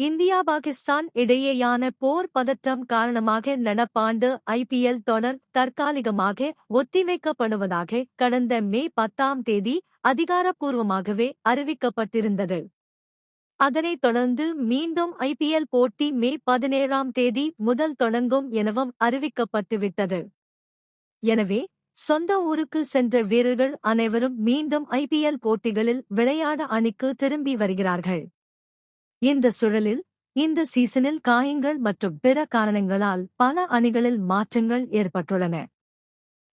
India Pakistan இடையேயான போர் பதற்றம் காரணமாக நடப்பாண்டு IPL தொடர் தற்காலிகமாக ஒத்திவைக்கப்படுவதாக கடந்த மே 10ஆம் தேதி அதிகாரப்பூர்வமாகவே அறிவிக்கப்பட்டிருந்தது. அதனைத் தொடர்ந்து மீண்டும் IPL போட்டி மே 17ஆம் தேதி முதல் தொடங்கும் எனவும் அறிவிக்கப்பட்டுவிட்டது. எனவே சொந்த ஊருக்கு சென்ற வீரர்கள் அனைவரும் மீண்டும் IPL போட்டிகளில் விளையாட அணிக்கு திரும்பி வருகிறார்கள். இந்த சூழலில் இந்த சீசனில் காயங்கள் மற்றும் பிற காரணங்களால் பல அணிகளில் மாற்றங்கள் ஏற்பட்டுள்ளன.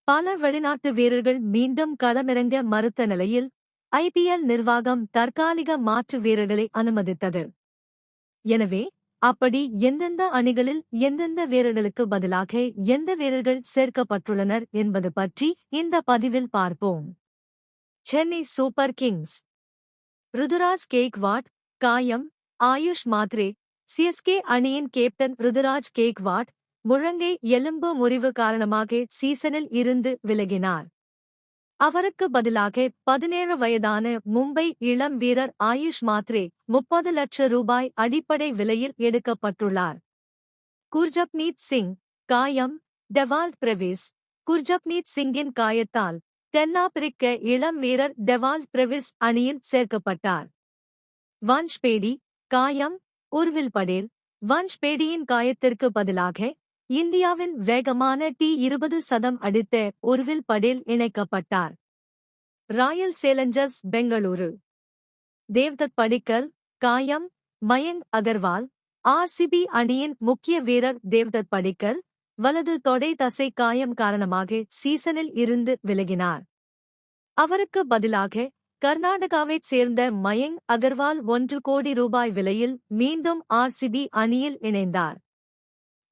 பல வெளிநாட்டு வீரர்கள் மீண்டும் களமிறங்க மறுத்த நிலையில் IPL நிர்வாகம் தற்காலிக மாற்று வீரர்களை அனுமதித்தது. எனவே அப்படி எந்தெந்த அணிகளில் எந்தெந்த வீரர்களுக்கு பதிலாக எந்த வீரர்கள் சேர்க்கப்பட்டுள்ளனர் என்பது பற்றி இந்த பதிவில் பார்ப்போம். Chennai Super Kings. ருதுராஜ் கெய்க்வாட் காயம். ஆயுஷ் மாத்ரே. CSK அணியின் கேப்டன் ருதுராஜ் கெய்க்வாட் முழங்கை எலும்பு முறிவு காரணமாக சீசனில் இருந்து விலகினார். அவருக்கு பதிலாக 17 வயதான மும்பை இளம் வீரர் ஆயுஷ் மாத்ரே 30 லட்சம் ரூபாய் அடிப்படை விலையில் எடுக்கப்பட்டுள்ளார். குர்ஜப்னீத் சிங் காயம். Dewald Brevis. குர்ஜப்னீத் சிங்கின் காயத்தால் தென்னாப்பிரிக்க இளம் வீரர் டெவால்ட் பிரவிஸ் அணியில் சேர்க்கப்பட்டார். வன்ஷ் பேடி காயம். உர்வில் படேல். வன்ஷ் பேடியின் காயத்திற்கு பதிலாக இந்தியாவின் வேகமான T20 சதம் அடித்த உர்வில் படேல் இணைக்கப்பட்டார். Royal Challengers Bengaluru. தேவ்தத் படிக்கல் காயம். மயங்க் அகர்வால். RCB அணியின் முக்கிய வீரர் தேவ்தத் படிக்கல் வலது தொடை தசை காயம் காரணமாக சீசனில் இருந்து விலகினார். அவருக்கு பதிலாக கர்நாடகாவைச் சேர்ந்த மயங்க் அகர்வால் 1 கோடி ரூபாய் விலையில் மீண்டும் RCB அணியில் இணைந்தார்.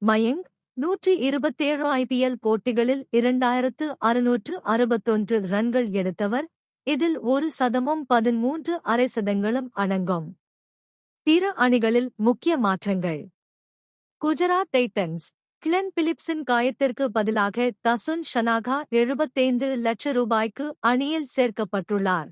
மயங்க் 127 IPL போட்டிகளில் 2661 ரன்கள் எடுத்தவர். இதில் ஒரு சதமும் 13 அரை சதங்களும் அடங்கும். பிற அணிகளில் முக்கிய மாற்றங்கள். குஜராத் டைட்டன்ஸ். கிளென் பிலிப்ஸின் காயத்திற்கு பதிலாக தசுன் ஷனாகா 75 லட்சம் ரூபாய்க்கு அணியில் சேர்க்கப்பட்டுள்ளார்.